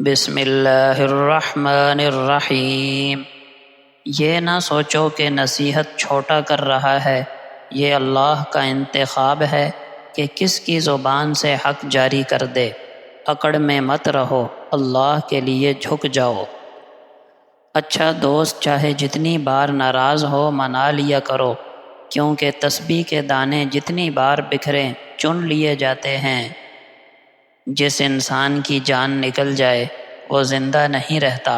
بسم اللہ الرحمن الرحیم۔ یہ نہ سوچو کہ نصیحت چھوٹا کر رہا ہے، یہ اللہ کا انتخاب ہے کہ کس کی زبان سے حق جاری کر دے۔ اکڑ میں مت رہو، اللہ کے لیے جھک جاؤ۔ اچھا دوست چاہے جتنی بار ناراض ہو منا لیا کرو، کیونکہ تسبیح کے دانے جتنی بار بکھریں چن لیے جاتے ہیں۔ جس انسان کی جان نکل جائے وہ زندہ نہیں رہتا،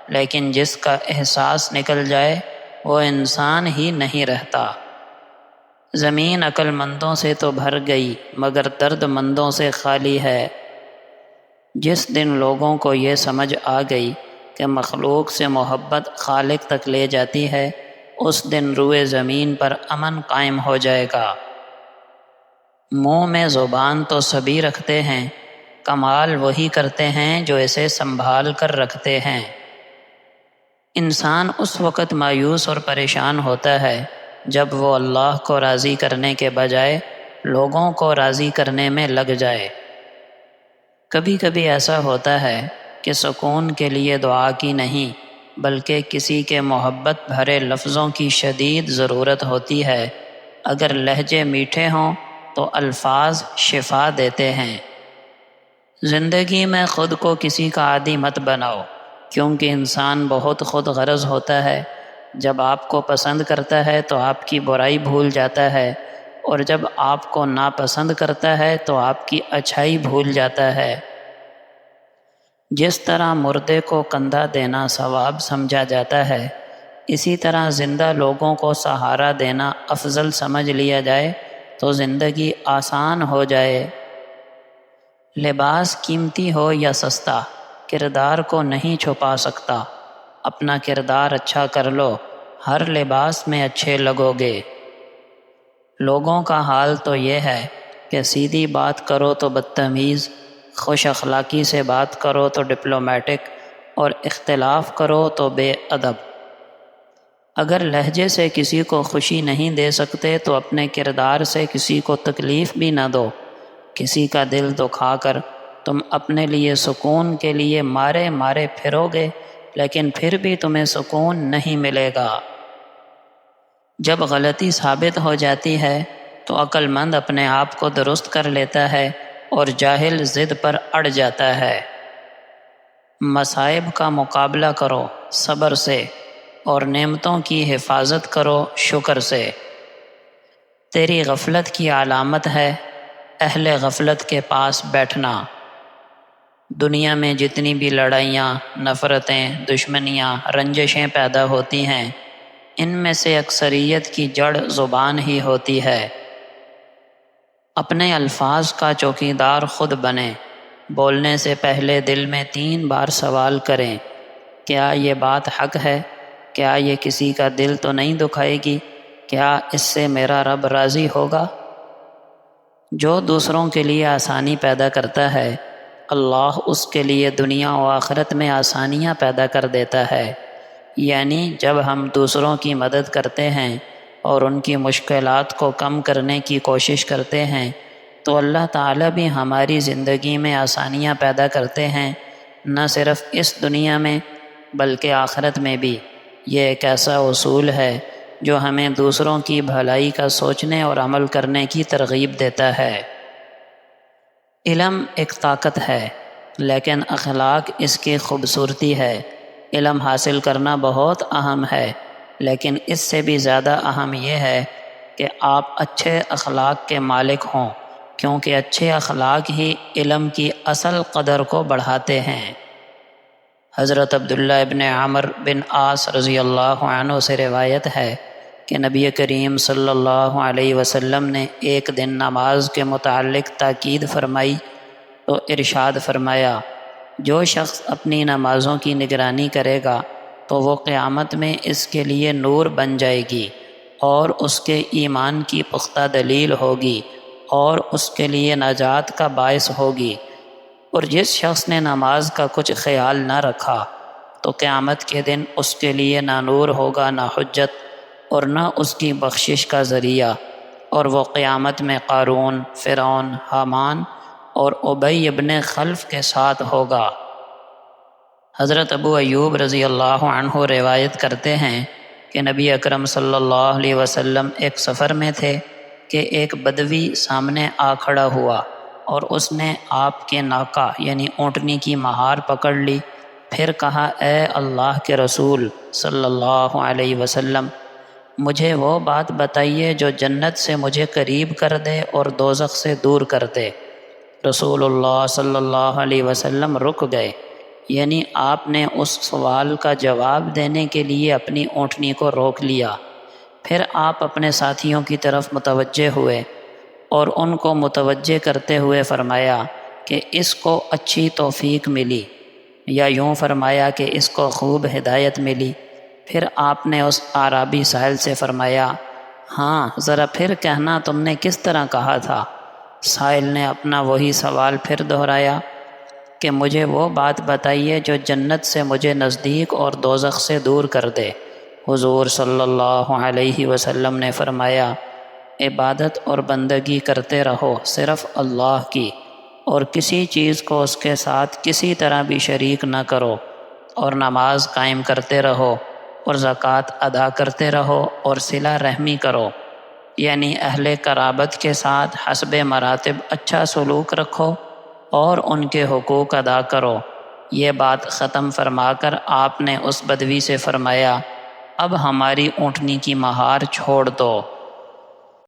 لیکن جس کا احساس نکل جائے وہ انسان ہی نہیں رہتا۔ زمین عقل مندوں سے تو بھر گئی مگر درد مندوں سے خالی ہے۔ جس دن لوگوں کو یہ سمجھ آ گئی کہ مخلوق سے محبت خالق تک لے جاتی ہے، اس دن روئے زمین پر امن قائم ہو جائے گا۔ منہ میں زبان تو سبھی رکھتے ہیں، کمال وہی کرتے ہیں جو اسے سنبھال کر رکھتے ہیں۔ انسان اس وقت مایوس اور پریشان ہوتا ہے جب وہ اللہ کو راضی کرنے کے بجائے لوگوں کو راضی کرنے میں لگ جائے۔ کبھی کبھی ایسا ہوتا ہے کہ سکون کے لیے دعا کی نہیں بلکہ کسی کے محبت بھرے لفظوں کی شدید ضرورت ہوتی ہے۔ اگر لہجے میٹھے ہوں تو الفاظ شفا دیتے ہیں۔ زندگی میں خود کو کسی کا عادی مت بناؤ، کیونکہ انسان بہت خود غرض ہوتا ہے۔ جب آپ کو پسند کرتا ہے تو آپ کی برائی بھول جاتا ہے، اور جب آپ کو ناپسند کرتا ہے تو آپ کی اچھائی بھول جاتا ہے۔ جس طرح مردے کو کندھا دینا ثواب سمجھا جاتا ہے، اسی طرح زندہ لوگوں کو سہارا دینا افضل سمجھ لیا جائے تو زندگی آسان ہو جائے۔ لباس قیمتی ہو یا سستا، کردار کو نہیں چھپا سکتا۔ اپنا کردار اچھا کر لو، ہر لباس میں اچھے لگو گے۔ لوگوں کا حال تو یہ ہے کہ سیدھی بات کرو تو بدتمیز، خوش اخلاقی سے بات کرو تو ڈپلومیٹک، اور اختلاف کرو تو بے ادب۔ اگر لہجے سے کسی کو خوشی نہیں دے سکتے تو اپنے کردار سے کسی کو تکلیف بھی نہ دو۔ کسی کا دل دکھا کر تم اپنے لیے سکون کے لیے مارے مارے پھرو گے، لیکن پھر بھی تمہیں سکون نہیں ملے گا۔ جب غلطی ثابت ہو جاتی ہے تو عقل مند اپنے آپ کو درست کر لیتا ہے اور جاہل ضد پر اڑ جاتا ہے۔ مصائب کا مقابلہ کرو صبر سے، اور نعمتوں کی حفاظت کرو شکر سے۔ تیری غفلت کی علامت ہے اہل غفلت کے پاس بیٹھنا۔ دنیا میں جتنی بھی لڑائیاں، نفرتیں، دشمنیاں، رنجشیں پیدا ہوتی ہیں، ان میں سے اکثریت کی جڑ زبان ہی ہوتی ہے۔ اپنے الفاظ کا چوکیدار خود بنیں۔ بولنے سے پہلے دل میں 3 بار سوال کریں، کیا یہ بات حق ہے؟ کیا یہ کسی کا دل تو نہیں دکھائے گی؟ کیا اس سے میرا رب راضی ہوگا؟ جو دوسروں کے لیے آسانی پیدا کرتا ہے، اللہ اس کے لیے دنیا و آخرت میں آسانیاں پیدا کر دیتا ہے۔ یعنی جب ہم دوسروں کی مدد کرتے ہیں اور ان کی مشکلات کو کم کرنے کی کوشش کرتے ہیں تو اللہ تعالیٰ بھی ہماری زندگی میں آسانیاں پیدا کرتے ہیں، نہ صرف اس دنیا میں بلکہ آخرت میں بھی۔ یہ ایک ایسا اصول ہے جو ہمیں دوسروں کی بھلائی کا سوچنے اور عمل کرنے کی ترغیب دیتا ہے۔ علم ایک طاقت ہے، لیکن اخلاق اس کی خوبصورتی ہے۔ علم حاصل کرنا بہت اہم ہے، لیکن اس سے بھی زیادہ اہم یہ ہے کہ آپ اچھے اخلاق کے مالک ہوں، کیونکہ اچھے اخلاق ہی علم کی اصل قدر کو بڑھاتے ہیں۔ حضرت عبداللہ ابن عمر بن عاص رضی اللہ عنہ سے روایت ہے کہ نبی کریم صلی اللہ علیہ وسلم نے ایک دن نماز کے متعلق تاکید فرمائی تو ارشاد فرمایا، جو شخص اپنی نمازوں کی نگرانی کرے گا تو وہ قیامت میں اس کے لیے نور بن جائے گی اور اس کے ایمان کی پختہ دلیل ہوگی اور اس کے لیے نجات کا باعث ہوگی، اور جس شخص نے نماز کا کچھ خیال نہ رکھا تو قیامت کے دن اس کے لیے نہ نور ہوگا، نہ حجت، اور نہ اس کی بخشش کا ذریعہ، اور وہ قیامت میں قارون، فرعون، حامان اور ابی ابن خلف کے ساتھ ہوگا۔ حضرت ابو ایوب رضی اللہ عنہ روایت کرتے ہیں کہ نبی اکرم صلی اللہ علیہ وسلم ایک سفر میں تھے کہ ایک بدوی سامنے آ کھڑا ہوا اور اس نے آپ کے ناکا یعنی اونٹنی کی مہار پکڑ لی، پھر کہا اے اللہ کے رسول صلی اللہ علیہ وسلم، مجھے وہ بات بتائیے جو جنت سے مجھے قریب کر دے اور دوزخ سے دور کر دے۔ رسول اللہ صلی اللہ علیہ وسلم رک گئے، یعنی آپ نے اس سوال کا جواب دینے کے لیے اپنی اونٹنی کو روک لیا۔ پھر آپ اپنے ساتھیوں کی طرف متوجہ ہوئے اور ان کو متوجہ کرتے ہوئے فرمایا کہ اس کو اچھی توفیق ملی، یا یوں فرمایا کہ اس کو خوب ہدایت ملی۔ پھر آپ نے اس اعرابی سائل سے فرمایا، ہاں ذرا پھر کہنا تم نے کس طرح کہا تھا؟ سائل نے اپنا وہی سوال پھر دہرایا کہ مجھے وہ بات بتائیے جو جنت سے مجھے نزدیک اور دوزخ سے دور کر دے۔ حضور صلی اللہ علیہ وسلم نے فرمایا، عبادت اور بندگی کرتے رہو صرف اللہ کی، اور کسی چیز کو اس کے ساتھ کسی طرح بھی شریک نہ کرو، اور نماز قائم کرتے رہو، اور زکوٰۃ ادا کرتے رہو، اور صلہ رحمی کرو، یعنی اہل قرابت کے ساتھ حسب مراتب اچھا سلوک رکھو اور ان کے حقوق ادا کرو۔ یہ بات ختم فرما کر آپ نے اس بدوی سے فرمایا، اب ہماری اونٹنی کی مہار چھوڑ دو۔